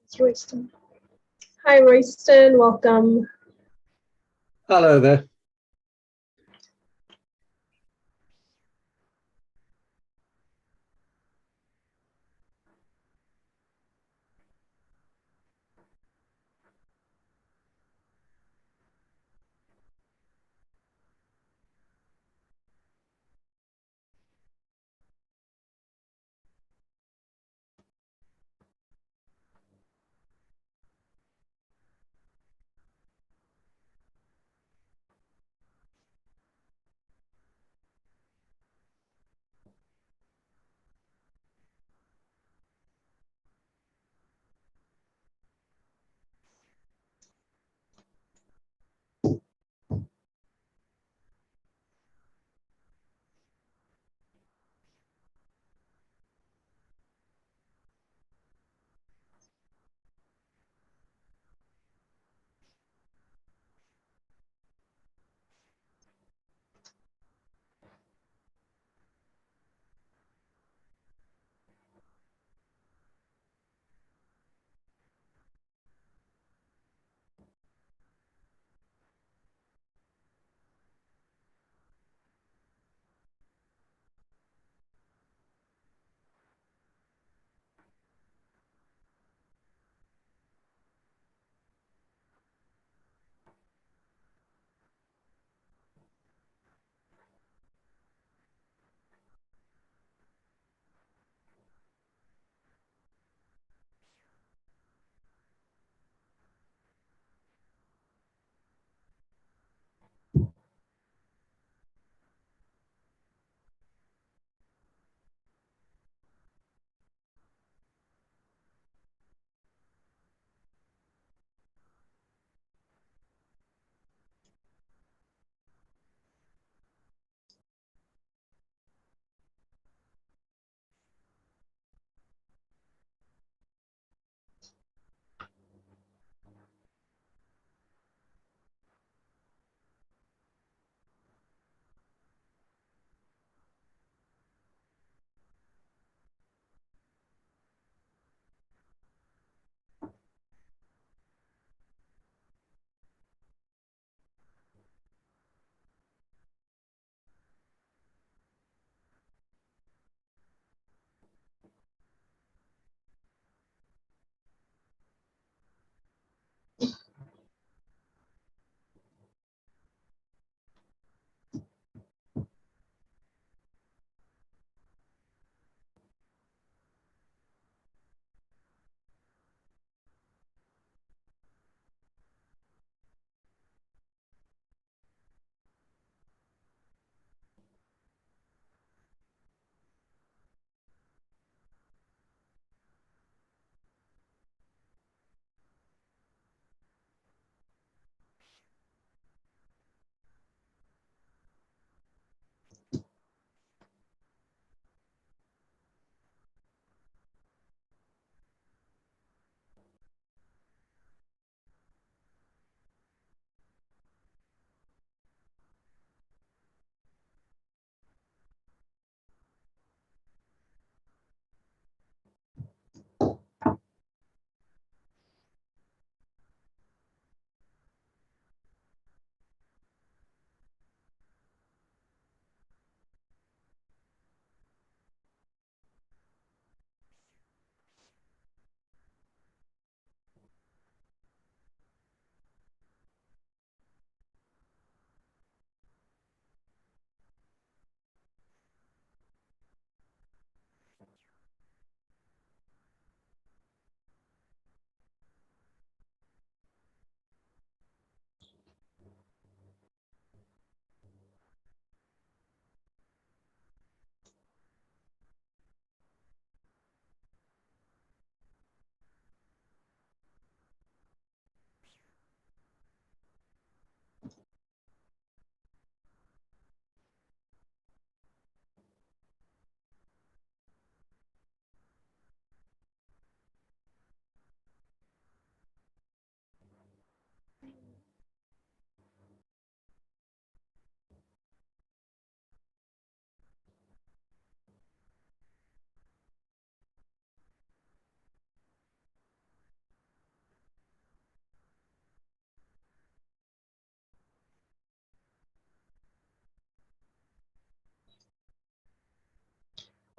It's Royston. Hi, Royston. Welcome. Hello there.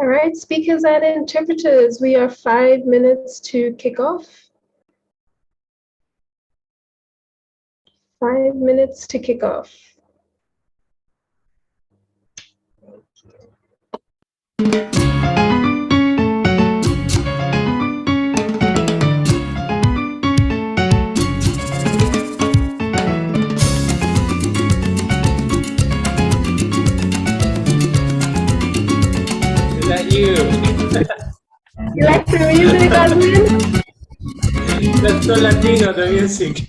All right, speakers and interpreters, we are 5 minutes to kick off. 5 minutes to kick off. Is that you? You like the music, Osman? That's so Latino, the music.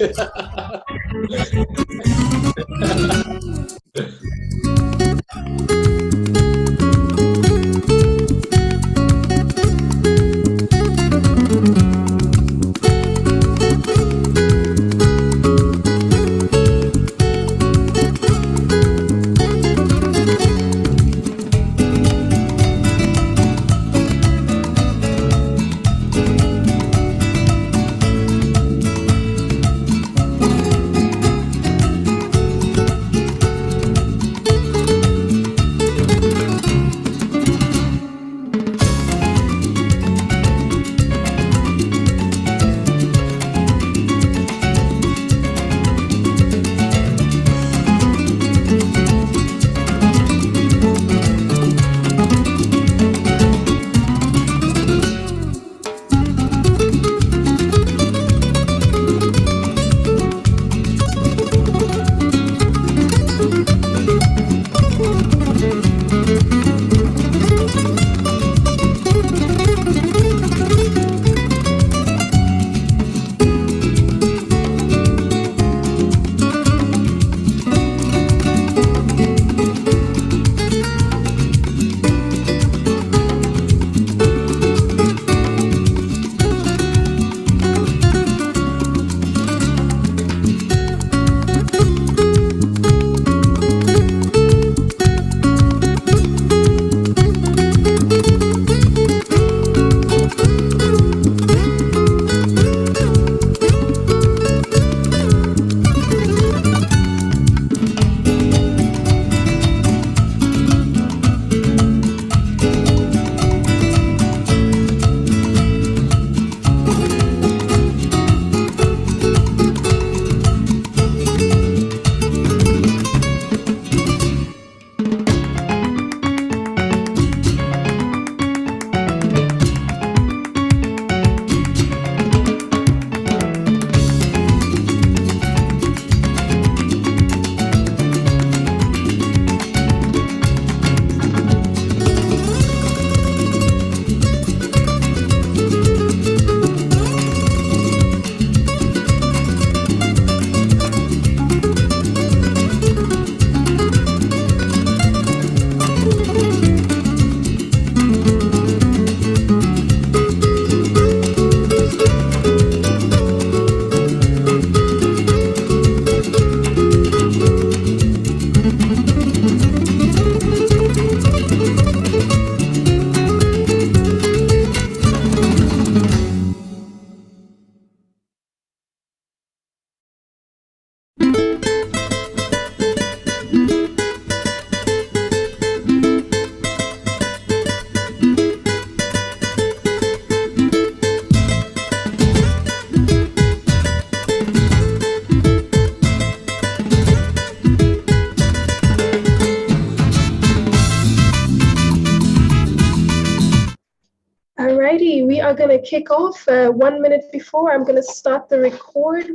Alrighty, we are going to kick off 1 minute before. I'm going to start the record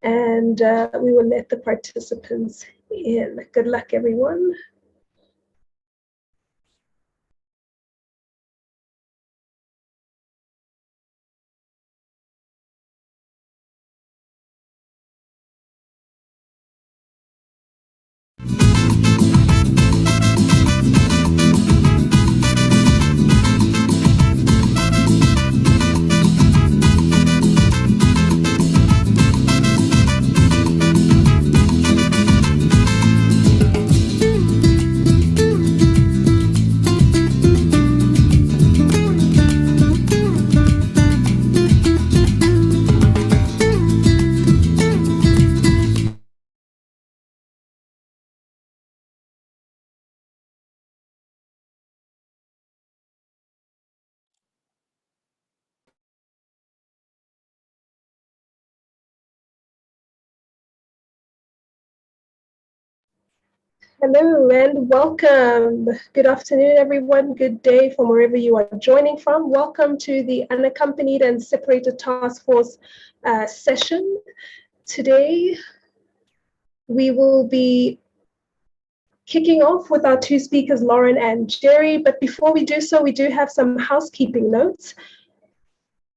and we will let the participants in. Good luck, everyone. Hello and welcome. Good afternoon, everyone. Good day from wherever you are joining from. Welcome to the Unaccompanied and Separated Task Force session. Today, we will be kicking off with our two speakers, Lauren and Jerry. But before we do so, we do have some housekeeping notes.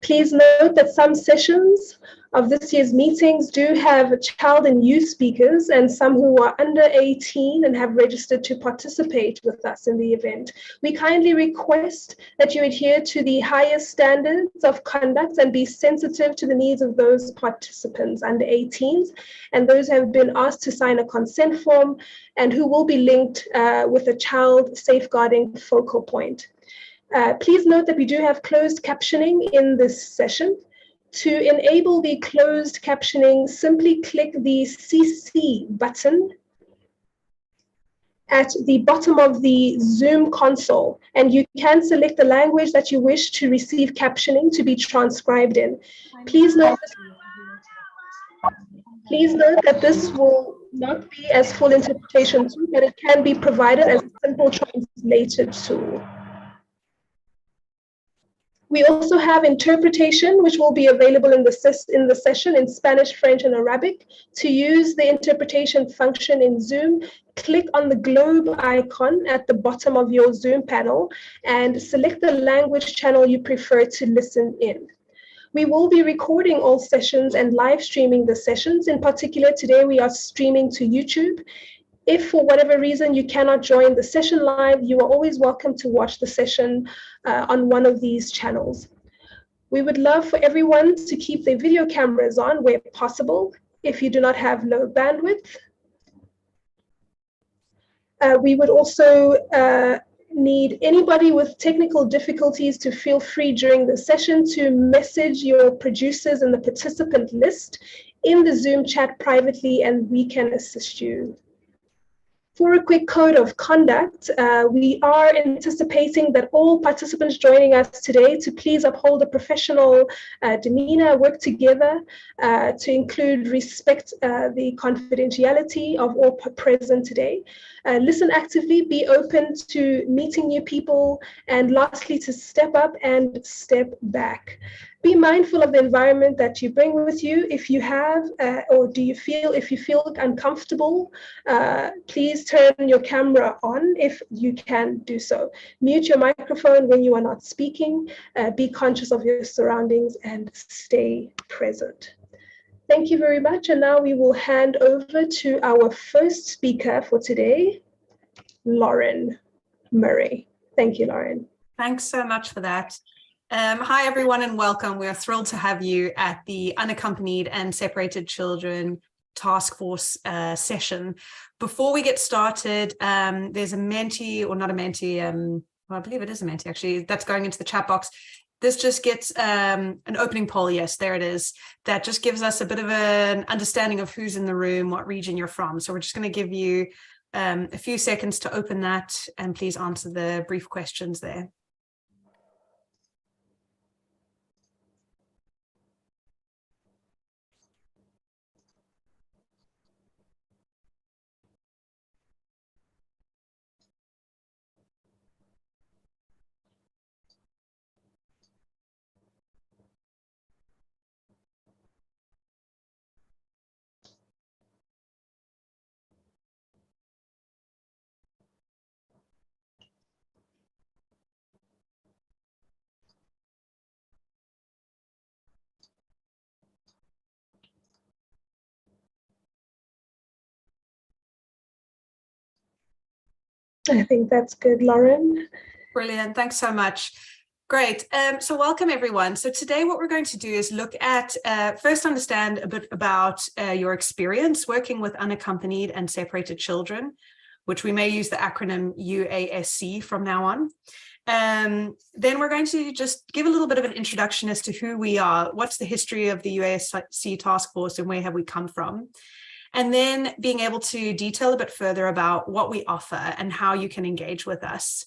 Please note that some sessions of this year's meetings do have child and youth speakers and some who are under 18 and have registered to participate with us in the event. We kindly request that you adhere to the highest standards of conduct and be sensitive to the needs of those participants under 18s and those who have been asked to sign a consent form and who will be linked with a child safeguarding focal point. Please note that we do have closed captioning in this session. To enable the closed captioning, simply click the CC button at the bottom of the Zoom console, and you can select the language that you wish to receive captioning to be transcribed in. Please note that this will not be as full interpretation tool, but it can be provided as a simple translated tool. We also have interpretation, which will be available in the session in Spanish, French, and Arabic. To use the interpretation function in Zoom, click on the globe icon at the bottom of your Zoom panel and select the language channel you prefer to listen in. We will be recording all sessions and live streaming the sessions. In particular, today we are streaming to YouTube. If for whatever reason you cannot join the session live, you are always welcome to watch the session on one of these channels. We would love for everyone to keep their video cameras on where possible if you do not have low bandwidth. We would also need anybody with technical difficulties to feel free during the session to message your producers in the participant list in the Zoom chat privately, and we can assist you. For a quick code of conduct, we are anticipating that all participants joining us today to please uphold a professional demeanor, work together to include respect the confidentiality of all present today. Listen actively, be open to meeting new people, and lastly, to step up and step back. Be mindful of the environment that you bring with you. If you have, if you feel uncomfortable, please turn your camera on if you can do so. Mute your microphone when you are not speaking. Be conscious of your surroundings and stay present. Thank you very much. And now we will hand over to our first speaker for today, Lauren Murray. Thank you, Lauren. Thanks so much for that. Hi, everyone, and welcome. We are thrilled to have you at the Unaccompanied and Separated Children Task Force session. Before we get started, there's a Menti, or not a Menti, well, I believe it is a Menti actually, that's going into the chat box. This just gets an opening poll. Yes, there it is. That just gives us a bit of an understanding of who's in the room, what region you're from. So we're just going to give you a few seconds to open that, and please answer the brief questions there. I think that's good, Lauren. Brilliant. Thanks so much. Great. So welcome, everyone. So today what we're going to do is look at, first understand a bit about your experience working with unaccompanied and separated children, which we may use the acronym UASC from now on. Then we're going to just give a little bit of an introduction as to who we are, what's the history of the UASC task force, and where have we come from. And then being able to detail a bit further about what we offer and how you can engage with us.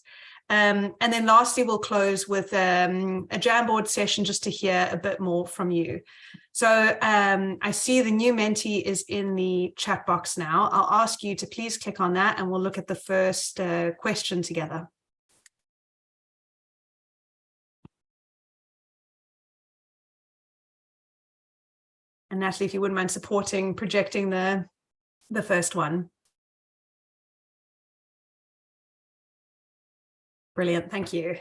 And then lastly, we'll close with a Jamboard session just to hear a bit more from you. So I see the new Menti is in the chat box now. I'll ask you to please click on that and we'll look at the first question together. And Natalie, if you wouldn't mind projecting the first one. Brilliant, thank you.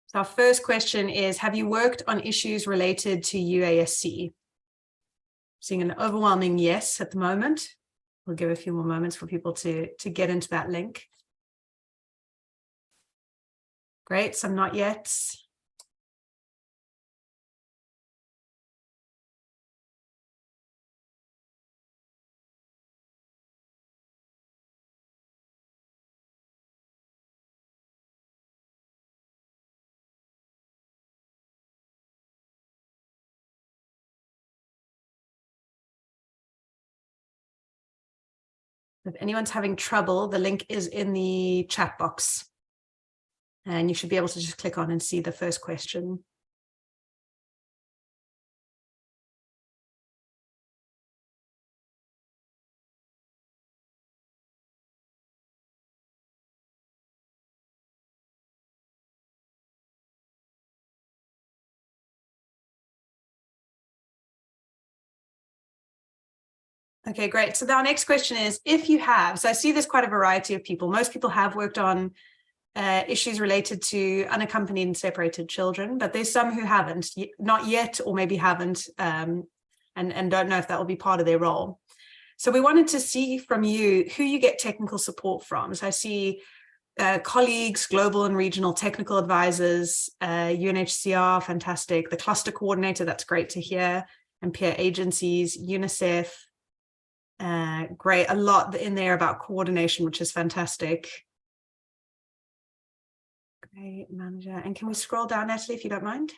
So our first question is, have you worked on issues related to UASC? Seeing an overwhelming yes at the moment. We'll give a few more moments for people to get into that link. Great, some not yet. If anyone's having trouble, the link is in the chat box. And you should be able to just click on and see the first question. Okay, great. So our next question is, if you have, so I see there's quite a variety of people. Most people have worked on issues related to unaccompanied and separated children, but there's some who haven't, not yet, or maybe haven't, and don't know if that will be part of their role. So we wanted to see from you who you get technical support from. So I see colleagues, global and regional technical advisors, UNHCR, fantastic. The cluster coordinator, that's great to hear, and peer agencies, UNICEF. Great, a lot in there about coordination, which is fantastic. Great, manager. And can we scroll down, Natalie, if you don't mind?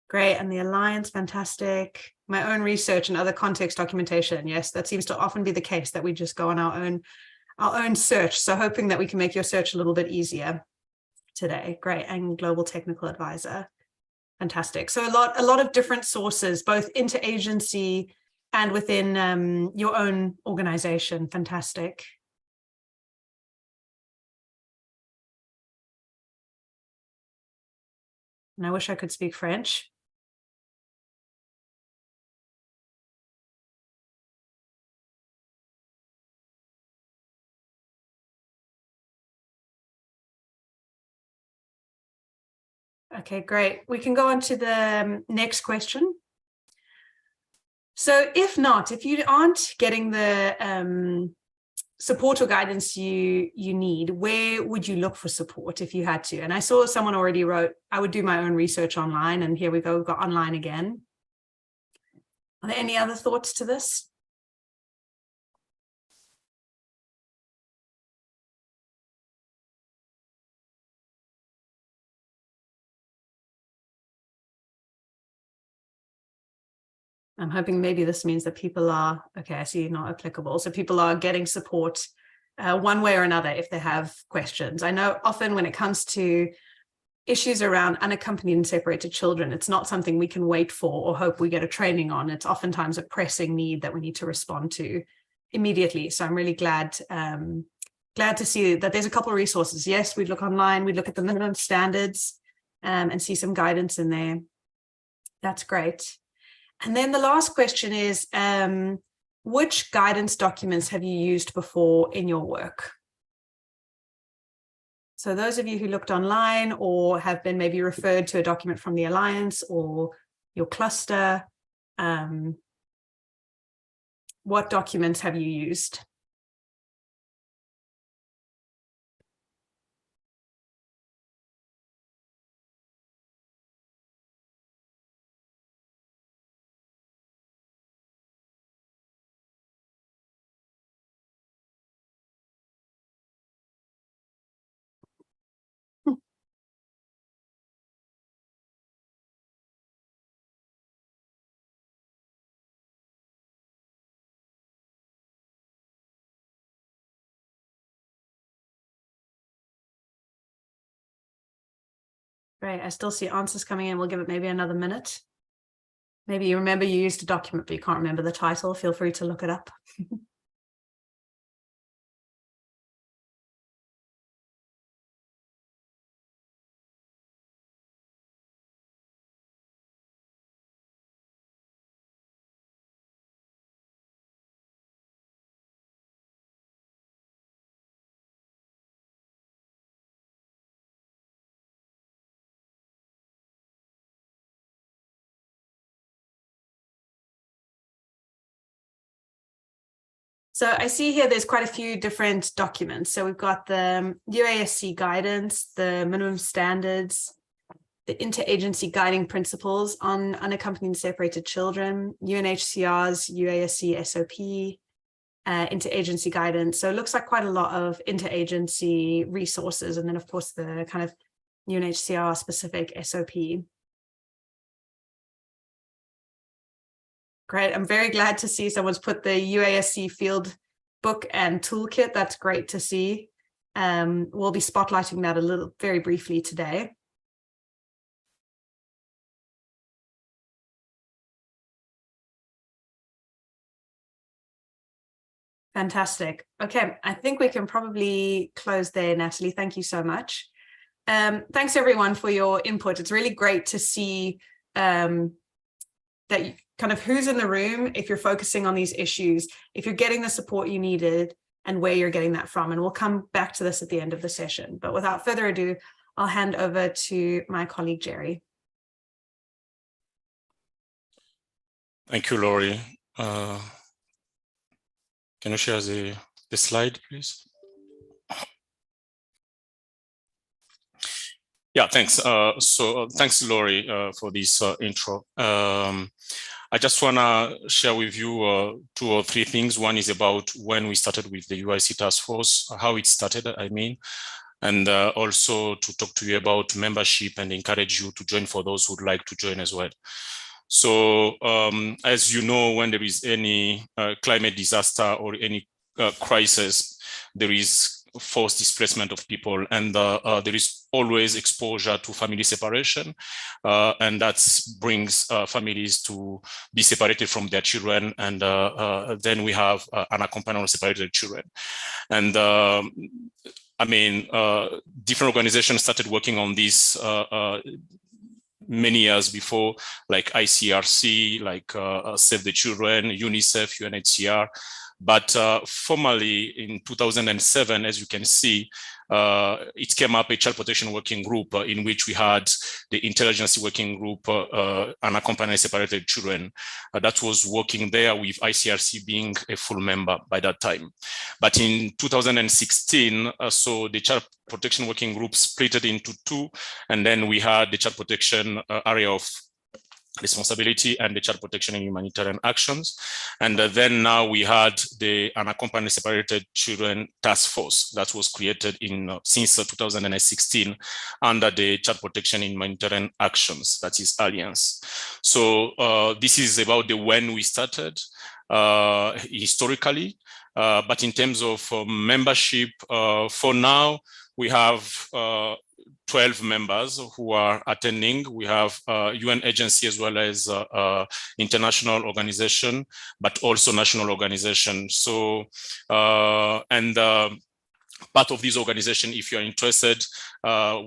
Great, and the Alliance, fantastic. My own research and other context documentation. Yes, that seems to often be the case, that we just go on our own search. So hoping that we can make your search a little bit easier today. Great, and global technical advisor. Fantastic. So a lot of different sources, both interagency and within your own organization. Fantastic. And I wish I could speak French. Okay, great. We can go on to the next question. So if not, if you aren't getting the support or guidance you need, where would you look for support if you had to? And I saw someone already wrote, I would do my own research online, and here we go, we've got online again. Are there any other thoughts to this? I'm hoping maybe this means that people are, okay, I see not applicable. So people are getting support one way or another if they have questions. I know often when it comes to issues around unaccompanied and separated children, it's not something we can wait for or hope we get a training on. It's oftentimes a pressing need that we need to respond to immediately. So I'm really glad to see that there's a couple of resources. Yes, we'd look online, we'd look at the minimum standards and see some guidance in there. That's great. And then the last question is, which guidance documents have you used before in your work? So those of you who looked online or have been maybe referred to a document from the Alliance or your cluster, what documents have you used? Great. I still see answers coming in. We'll give it maybe another minute. Maybe you remember you used a document, but you can't remember the title. Feel free to look it up. So I see here there's quite a few different documents. So we've got the UASC guidance, the minimum standards, the interagency guiding principles on unaccompanied and separated children, UNHCR's UASC SOP, interagency guidance. So it looks like quite a lot of interagency resources. And then of course the kind of UNHCR specific SOP. Great. I'm very glad to see someone's put the UASC field book and toolkit. That's great to see. We'll be spotlighting that very briefly today. Fantastic. Okay, I think we can probably close there, Natalie. Thank you so much. Thanks everyone for your input. It's really great to see that you, kind of who's in the room, if you're focusing on these issues, if you're getting the support you needed and where you're getting that from. And we'll come back to this at the end of the session. But without further ado, I'll hand over to my colleague, Jerry. Thank you, Laurie. Can you share the slide, please? Yeah, thanks. Thanks, Laurie, for this intro. I just want to share with you 2 or 3 things. One is about when we started with the UASC task force, how it started, I mean, and also to talk to you about membership and encourage you to join for those who would like to join as well. So as you know, when there is any climate disaster or any crisis, there is forced displacement of people, and there is always exposure to family separation, and that brings families to be separated from their children, and then we have unaccompanied or separated children. And I mean, different organizations started working on this many years before, like ICRC, like Save the Children, UNICEF, UNHCR. But formally in 2007, as you can see, it came up a child protection working group in which we had the intelligence working group, unaccompanied separated children, that was working there with ICRC being a full member by that time. But in 2016, so the child protection working group split it into 2, and then we had the child protection area of responsibility and the child protection and humanitarian actions. And then now we had the unaccompanied separated children task force that was created in since 2016 under the child protection and humanitarian actions, that is Alliance. So this is about the when we started historically, but in terms of membership, for now, we have 12 members who are attending. We have UN agency as well as international organization, but also national organization. So, part of this organization, if you're interested,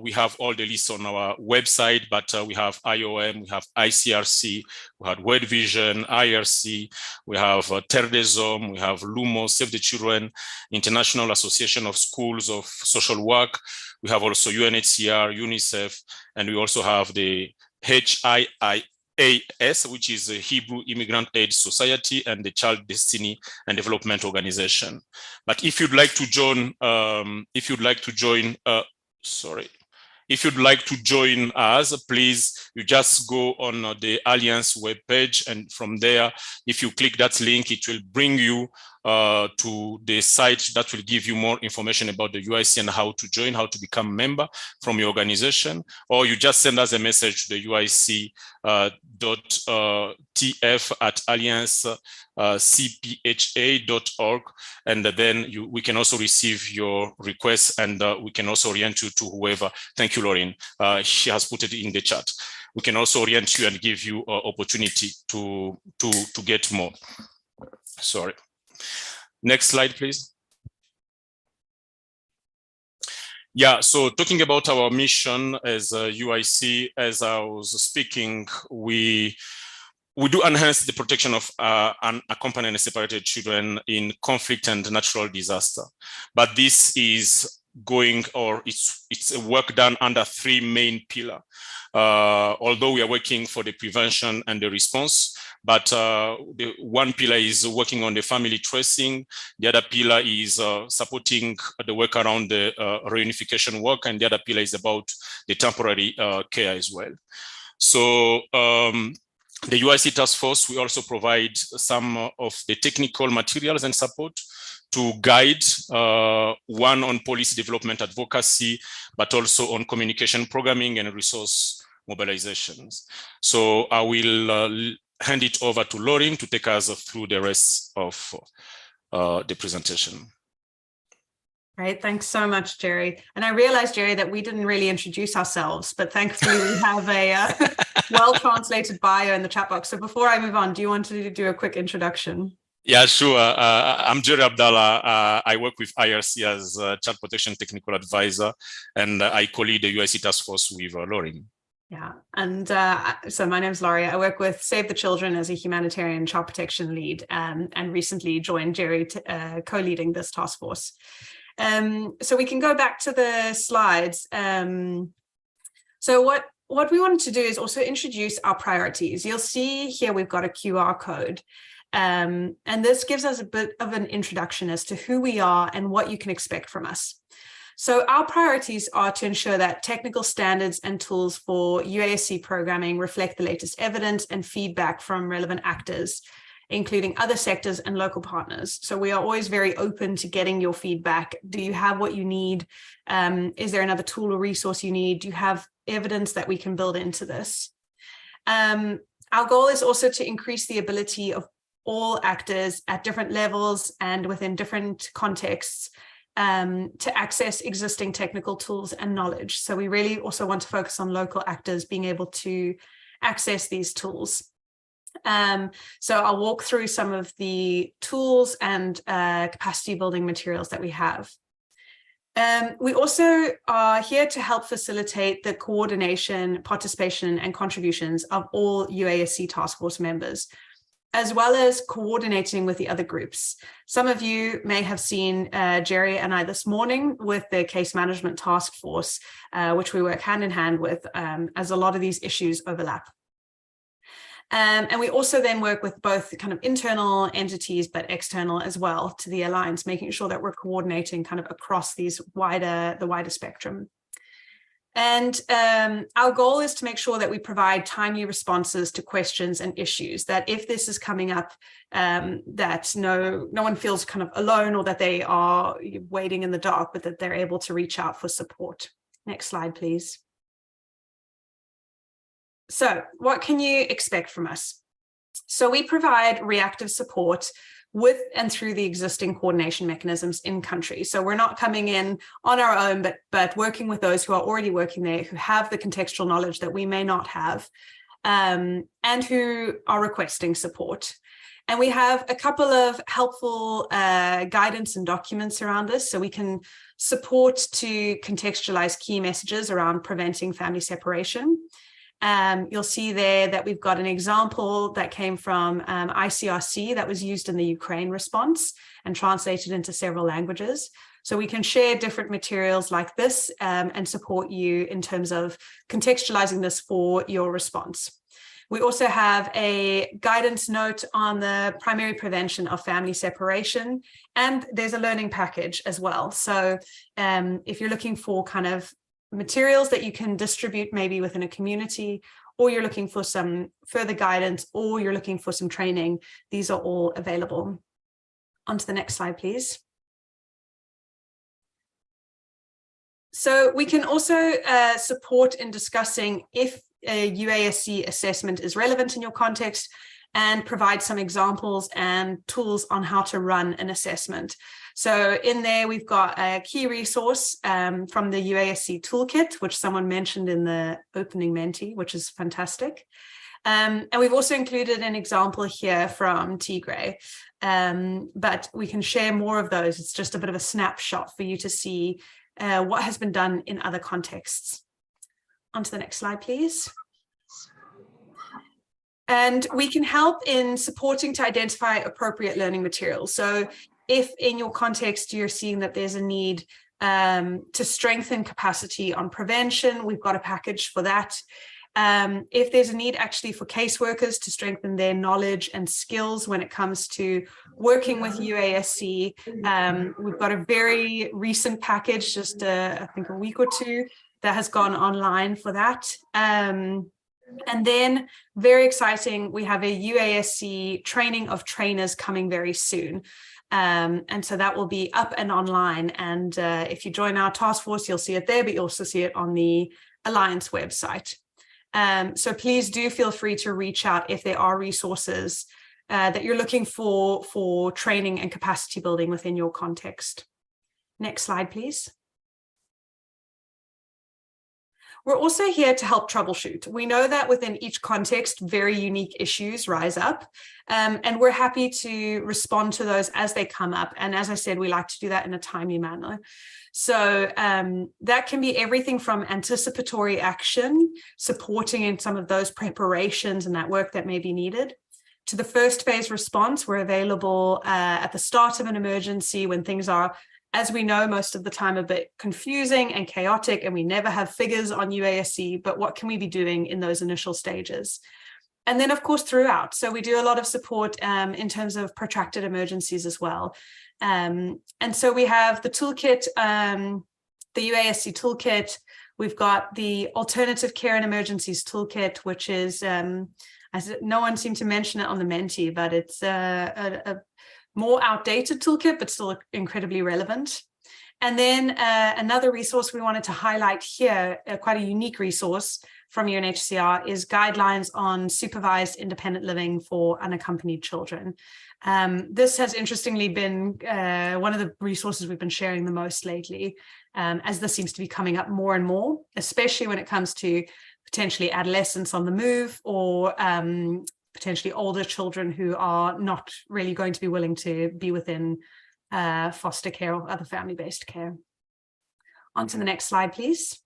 we have all the lists on our website, but we have IOM, we have ICRC, we have World Vision, IRC, we have Terre des Hommes, we have LUMO, Save the Children, International Association of Schools of Social Work. We have also UNHCR, UNICEF, and we also have the HIIAS, which is the Hebrew Immigrant Aid Society, and the Child Destiny and Development Organization. But if you'd like to join, if you'd like to join us, please, you just go on the Alliance webpage, and from there, if you click that link, it will bring you to the site that will give you more information about the UIC and how to join, how to become a member from your organization, or you just send us a message to the UIC.tf@alliancecpha.org, and then we can also receive your requests, and we can also orient you to whoever. Thank you, Lauren. She has put it in the chat. We can also orient you and give you an opportunity to get more. Sorry. Next slide, please. Yeah, so talking about our mission as a UIC, as I was speaking, we do enhance the protection of unaccompanied and separated children in conflict and natural disaster. But this is it's a work done under three main pillars. Although we are working for the prevention and the response, but the one pillar is working on the family tracing. The other pillar is supporting the work around the reunification work. And the other pillar is about the temporary care as well. So the UIC Task Force, we also provide some of the technical materials and support to guide, one on policy development advocacy, but also on communication programming and resource mobilizations. So I will hand it over to Lauren to take us through the rest of the presentation. Great, thanks so much, Jerry. And I realized, Jerry, that we didn't really introduce ourselves, but thankfully we have a well-translated bio in the chat box. So before I move on, do you want to do a quick introduction? Yeah, sure. I'm Jerry Abdallah. I work with IRC as a Child Protection Technical Advisor, and I co-lead the UIC Task Force with Lauren. Yeah, and so my name's Laurie. I work with Save the Children as a humanitarian child protection lead, and recently joined Jerry co-leading this task force. So we can go back to the slides. So what we wanted to do is also introduce our priorities. You'll see here we've got a QR code. And this gives us a bit of an introduction as to who we are and what you can expect from us. So our priorities are to ensure that technical standards and tools for UASC programming reflect the latest evidence and feedback from relevant actors, including other sectors and local partners. So we are always very open to getting your feedback. Do you have what you need? Is there another tool or resource you need? Do you have evidence that we can build into this? Our goal is also to increase the ability of all actors at different levels and within different contexts to access existing technical tools and knowledge. So we really also want to focus on local actors being able to access these tools. So I'll walk through some of the tools and capacity building materials that we have. We also are here to help facilitate the coordination, participation, and contributions of all UASC task force members, as well as coordinating with the other groups. Some of you may have seen Jerry and I this morning with the case management task force, which we work hand in hand with, as a lot of these issues overlap. And we also then work with both kind of internal entities, but external as well to the Alliance, making sure that we're coordinating kind of across the wider spectrum. And our goal is to make sure that we provide timely responses to questions and issues, that if this is coming up, that no one feels kind of alone or that they are waiting in the dark, but that they're able to reach out for support. Next slide, please. So what can you expect from us? So we provide reactive support with and through the existing coordination mechanisms in country. So we're not coming in on our own, but working with those who are already working there, who have the contextual knowledge that we may not have, and who are requesting support. And we have a couple of helpful guidance and documents around this, so we can support to contextualize key messages around preventing family separation. You'll see there that we've got an example that came from ICRC that was used in the Ukraine response and translated into several languages. So we can share different materials like this and support you in terms of contextualizing this for your response. We also have a guidance note on the primary prevention of family separation, and there's a learning package as well. So if you're looking for kind of materials that you can distribute maybe within a community, or you're looking for some further guidance, or you're looking for some training, these are all available. On to the next slide, please. So we can also support in discussing if a UASC assessment is relevant in your context and provide some examples and tools on how to run an assessment. So in there, we've got a key resource from the UASC toolkit, which someone mentioned in the opening Menti, which is fantastic. And we've also included an example here from Tigray, but we can share more of those. It's just a bit of a snapshot for you to see what has been done in other contexts. On to the next slide, please. And we can help in supporting to identify appropriate learning materials. So if in your context, you're seeing that there's a need to strengthen capacity on prevention, we've got a package for that. If there's a need actually for caseworkers to strengthen their knowledge and skills when it comes to working with UASC, we've got a very recent package, just I think a week or two, that has gone online for that. And then, very exciting, we have a UASC training of trainers coming very soon. And so that will be up and online. And if you join our task force, you'll see it there, but you'll also see it on the Alliance website. So please do feel free to reach out if there are resources that you're looking for training and capacity building within your context. Next slide, please. We're also here to help troubleshoot. We know that within each context, very unique issues rise up, and we're happy to respond to those as they come up. And as I said, we like to do that in a timely manner. So that can be everything from anticipatory action, supporting in some of those preparations and that work that may be needed, to the first phase response. We're available at the start of an emergency when things are, as we know, most of the time a bit confusing and chaotic, and we never have figures on UASC, but what can we be doing in those initial stages? And then, of course, throughout. So we do a lot of support in terms of protracted emergencies as well. And so we have the toolkit, the UASC toolkit. We've got the Alternative Care and Emergencies toolkit, which is, as no one seemed to mention it on the Menti, but it's a more outdated toolkit, but still incredibly relevant. And then another resource we wanted to highlight here, quite a unique resource from UNHCR, is guidelines on supervised independent living for unaccompanied children. This has interestingly been one of the resources we've been sharing the most lately, as this seems to be coming up more and more, especially when it comes to potentially adolescents on the move, or potentially older children who are not really going to be willing to be within foster care or other family-based care. On to the next slide, please.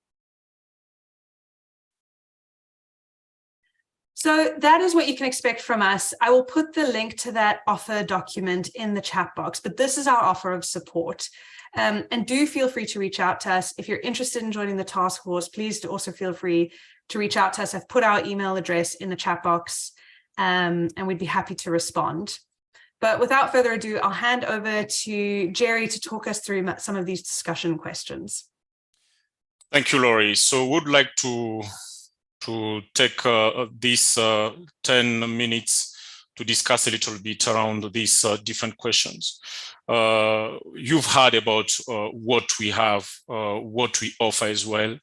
So that is what you can expect from us. I will put the link to that offer document in the chat box, but this is our offer of support. And do feel free to reach out to us. If you're interested in joining the task force, please do also feel free to reach out to us. I've put our email address in the chat box, and we'd be happy to respond. But without further ado, I'll hand over to Jerry to talk us through some of these discussion questions. Thank you, Laurie. So would like to take these 10 minutes to discuss a little bit around these different questions. You've heard about what we have, what we offer as well.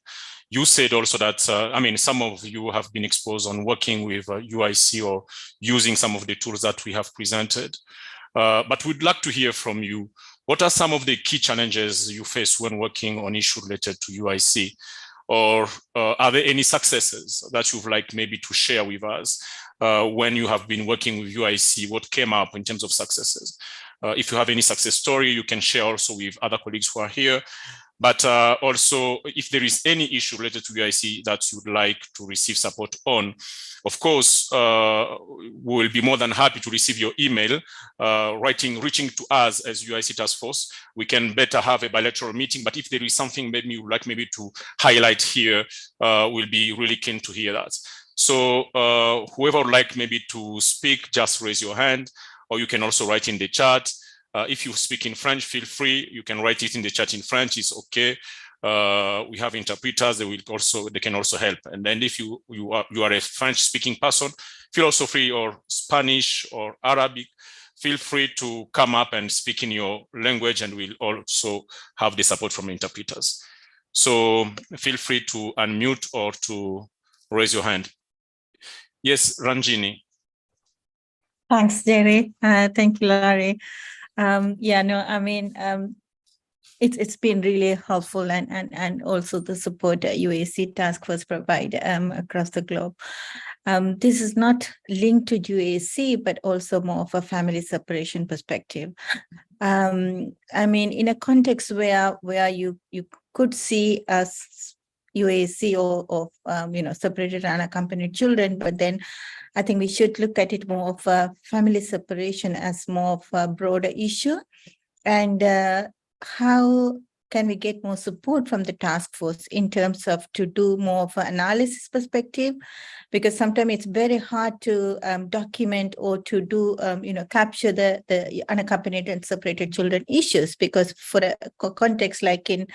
You said also that, I mean, some of you have been exposed on working with UIC or using some of the tools that we have presented. But we'd like to hear from you. What are some of the key challenges you face when working on issues related to UIC? Or are there any successes that you'd like maybe to share with us when you have been working with UIC? What came up in terms of successes? If you have any success story, you can share also with other colleagues who are here. But also, if there is any issue related to UIC that you'd like to receive support on, of course, we'll be more than happy to receive your email, reaching to us as UIC Task Force. We can better have a bilateral meeting, but if there is something maybe you'd like maybe to highlight here, we'll be really keen to hear that. So whoever would like maybe to speak, just raise your hand, or you can also write in the chat. If you speak in French, feel free. You can write it in the chat in French. It's okay. We have interpreters. They can also help. And then if you are a French-speaking person, feel also free, or Spanish or Arabic. feel free to come up and speak in your language, and we'll also have the support from interpreters. So feel free to unmute or to raise your hand. Yes, Ranjini. Thanks, Jerry. Thank you, Larry. It's been really helpful, and also the support that UASC Task Force provide across the globe. This is not linked to UASC, but also more of a family separation perspective. In a context where you could see us UASC or separated and unaccompanied children, but then I think we should look at it more of a family separation as more of a broader issue. And how can we get more support from the task force in terms of to do more of an analysis perspective? Because sometimes it's very hard to document or to do, capture the unaccompanied and separated children issues, because for a context like in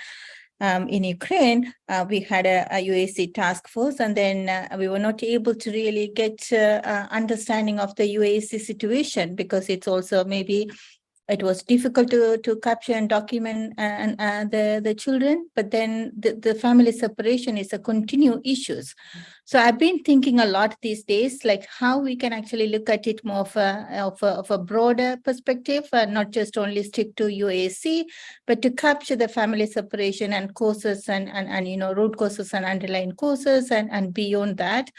Ukraine, we had a UASC task force, and then we were not able to really get understanding of the UASC situation, because it's also maybe it was difficult to capture and document the children, but then the family separation is a continued issues. So I've been thinking a lot these days, like how we can actually look at it more of a broader perspective, not just only stick to UASC, but to capture the family separation and causes and root causes and underlying causes and beyond that.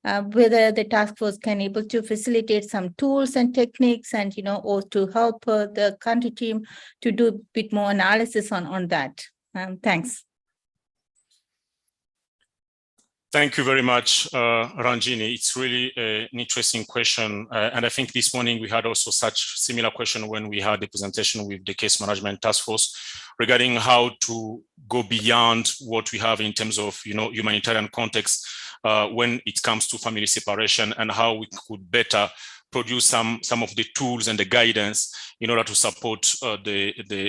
Whether the task force can able to facilitate some tools and techniques and, or to help the country team to do a bit more analysis on that. Thanks. Thank you very much, Ranjini. It's really an interesting question. And I think this morning we had also such similar question when we had the presentation with the case management task force regarding how to go beyond what we have in terms of, humanitarian context when it comes to family separation, and how we could better produce some of the tools and the guidance in order to support the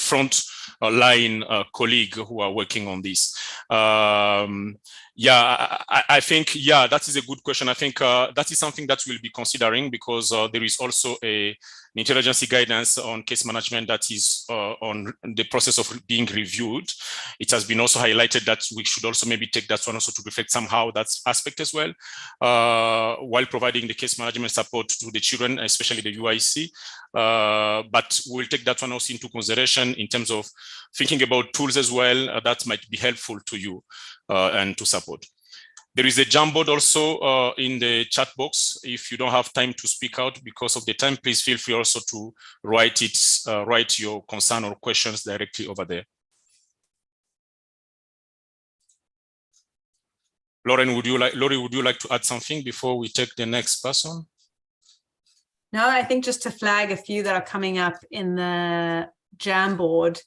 front line colleague who are working on this. I think, that is a good question. I think that is something that we'll be considering, because there is also an intelligence guidance on case management that is on the process of being reviewed. It has been also highlighted that we should also maybe take that one also to reflect somehow that aspect as well, while providing the case management support to the children, especially the UIC. But we'll take that one also into consideration in terms of thinking about tools as well that might be helpful to you and to support. There is a Jamboard also in the chat box. If you don't have time to speak out because of the time, please feel free also to write your concern or questions directly over there. Lauren, Lori, would you like to add something before we take the next person? No, I think just to flag a few that are coming up in the Jamboard,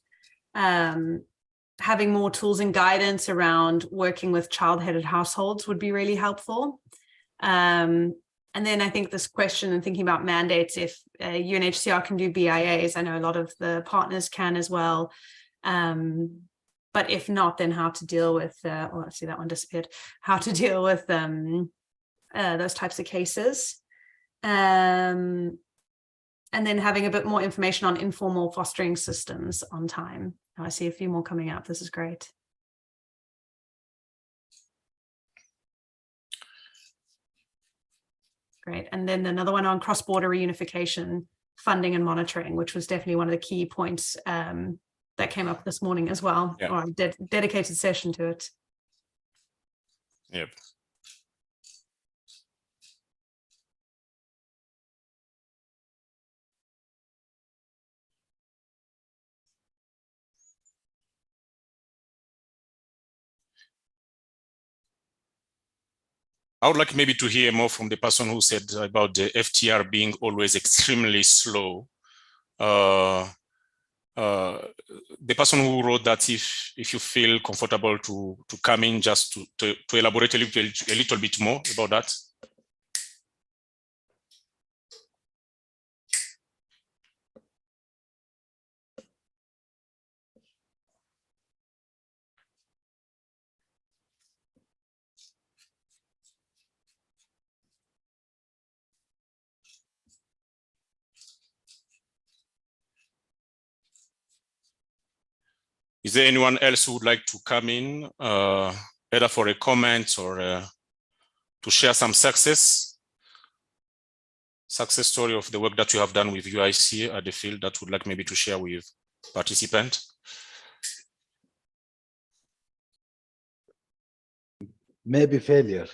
having more tools and guidance around working with child-headed households would be really helpful. And then I think this question and thinking about mandates, if UNHCR can do BIAs, I know a lot of the partners can as well. But if not, then how to deal with, I see that one disappeared, how to deal with those types of cases. And then having a bit more information on informal fostering systems on time. I see a few more coming up. This is great. Great. And then another one on cross-border reunification, funding and monitoring, which was definitely one of the key points that came up this morning as well, or a dedicated session to it. Yep. I would like maybe to hear more from the person who said about the FTR being always extremely slow. The person who wrote that, if you feel comfortable to come in just to elaborate a little bit more about that. Is there anyone else who would like to come in, either for a comment or to share some success story of the work that you have done with UIC at the field that would like maybe to share with participants? Maybe failure.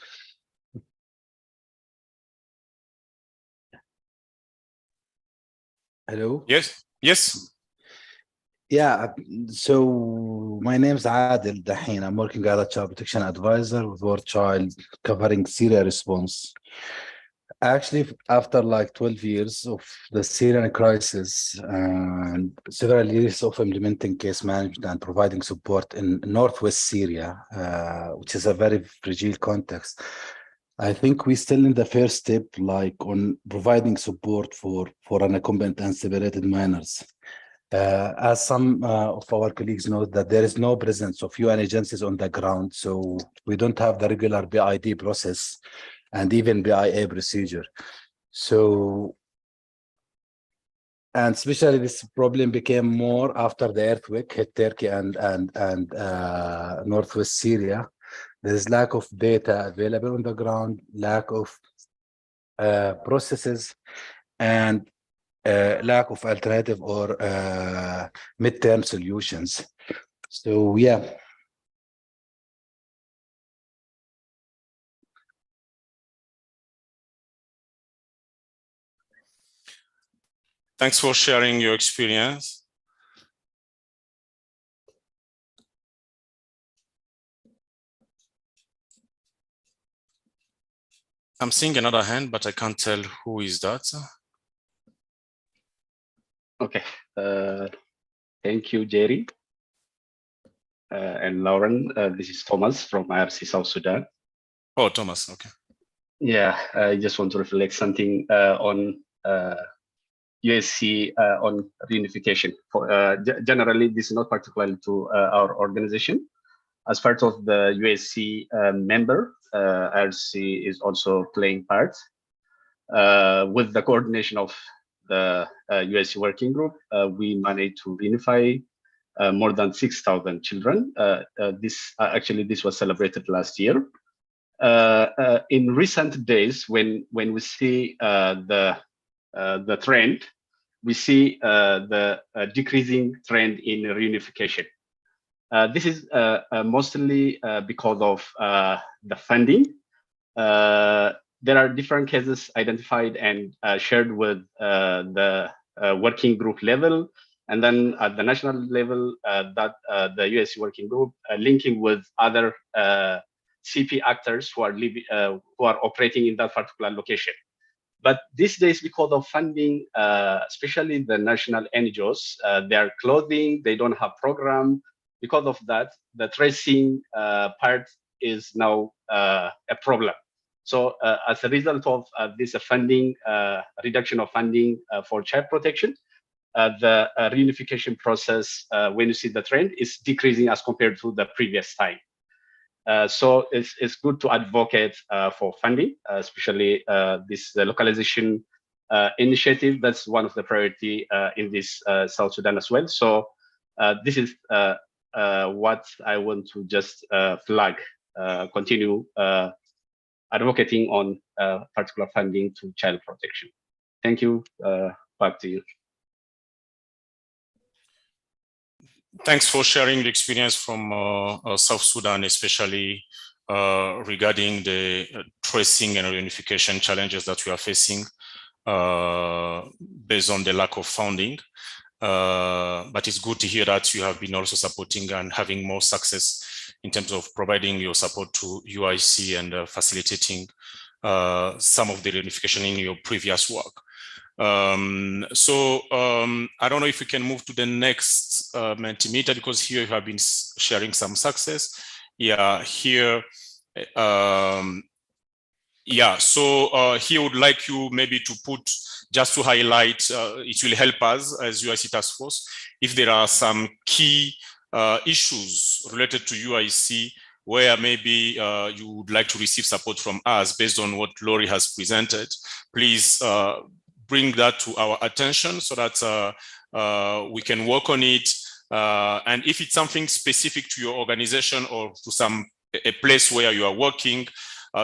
Hello? Yes, yes. Yeah, so my name is Adil Dahin. I'm working as a child protection advisor with World Child covering Syria response. Actually, after like 12 years of the Syrian crisis and several years of implementing case management and providing support in Northwest Syria, which is a very fragile context, I think we're still in the first step, like on providing support for unaccompanied and separated minors. As some of our colleagues know, that there is no presence of UN agencies on the ground, so we don't have the regular BID process and even BIA procedure. So, and especially this problem became more after the earthquake hit Turkey and Northwest Syria. There is lack of data available on the ground, lack of processes, and lack of alternative or midterm solutions. So yeah. Thanks for sharing your experience. I'm seeing another hand, but I can't tell who is that. Okay, thank you, Jerry and Lauren. This is Thomas from IRC South Sudan. Oh, Thomas, okay. Yeah, I just want to reflect something on UASC on reunification. Generally, this is not particularly to our organization. As part of the UASC member, IRC is also playing part with the coordination of the UASC working group. We managed to reunify more than 6,000 children. This was celebrated last year. In recent days, when we see the trend, we see the decreasing trend in reunification. This is mostly because of the funding. There are different cases identified and shared with the working group level, and then at the national level, that the UASC working group linking with other CP actors who are operating in that particular location. But these days, because of funding, especially the national NGOs, they are closing, they don't have program. Because of that, the tracing part is now a problem. So as a result of this funding, reduction of funding for child protection, the reunification process, when you see the trend, is decreasing as compared to the previous time. So it's good to advocate for funding, especially this localization initiative. That's one of the priority in this South Sudan as well. So this is what I want to just flag, continue advocating on particular funding to child protection. Thank you. Back to you. Thanks for sharing the experience from South Sudan, especially regarding the tracing and reunification challenges that we are facing based on the lack of funding. But it's good to hear that you have been also supporting and having more success in terms of providing your support to UIC and facilitating some of the reunification in your previous work. I don't know if we can move to the next Mentimeter, because here you have been sharing some success. Yeah, here. Here would like you maybe to put, just to highlight, it will help us as UIC Task Force, if there are some key issues related to UIC where maybe you would like to receive support from us based on what Laurie has presented. Please bring that to our attention so that we can work on it And if it's something specific to your organization or to a place where you are working,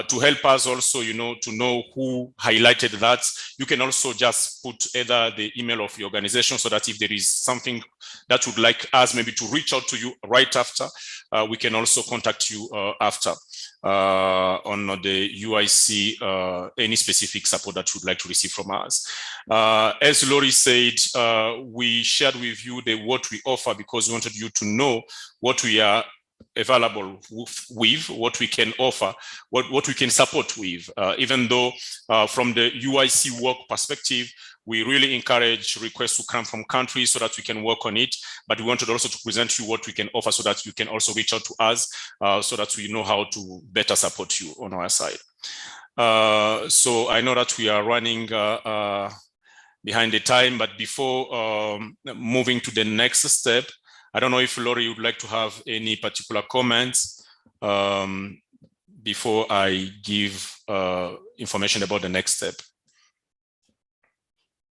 to help us also, to know who highlighted that, you can also just put either the email of your organization, so that if there is something that would like us maybe to reach out to you right after, we can also contact you after on the UIC, any specific support that you would like to receive from us. As Lori said, we shared with you what we offer because we wanted you to know what we are available with, what we can offer, what we can support with, even though from the UIC work perspective, we really encourage requests to come from countries so that we can work on it. But we wanted also to present you what we can offer so that you can also reach out to us so that we know how to better support you on our side. So I know that we are running behind the time, but before moving to the next step, I don't know if Lori would like to have any particular comments before I give information about the next step.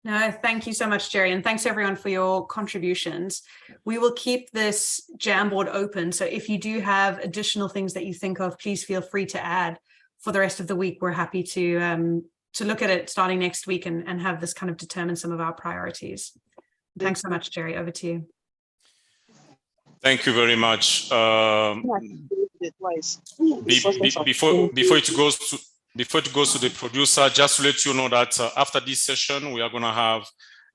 No, thank you so much, Jerry. And thanks everyone for your contributions. We will keep this Jamboard open. So if you do have additional things that you think of, please feel free to add for the rest of the week. We're happy to look at it starting next week and have this kind of determine some of our priorities. Thanks so much, Jerry. Over to you. Thank you very much. Before it goes to the producer, just to let you know that after this session, we are going to have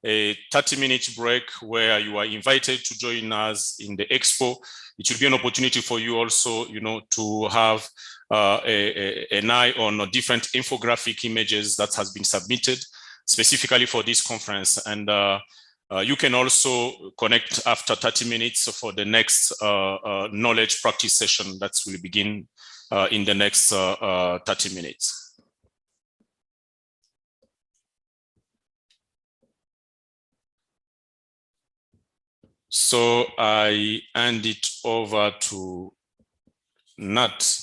a 30-minute break where you are invited to join us in the expo. It will be an opportunity for you also, to have an eye on different infographic images that has been submitted specifically for this conference. And you can also connect after 30 minutes for the next knowledge practice session that will begin in the next 30 minutes. So I hand it over to Nat.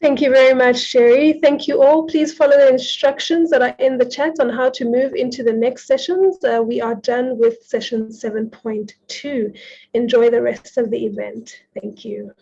Thank you very much, Sherry. Thank you all. Please follow the instructions that are in the chat on how to move into the next sessions. We are done with session 7.2. Enjoy the rest of the event. Thank you.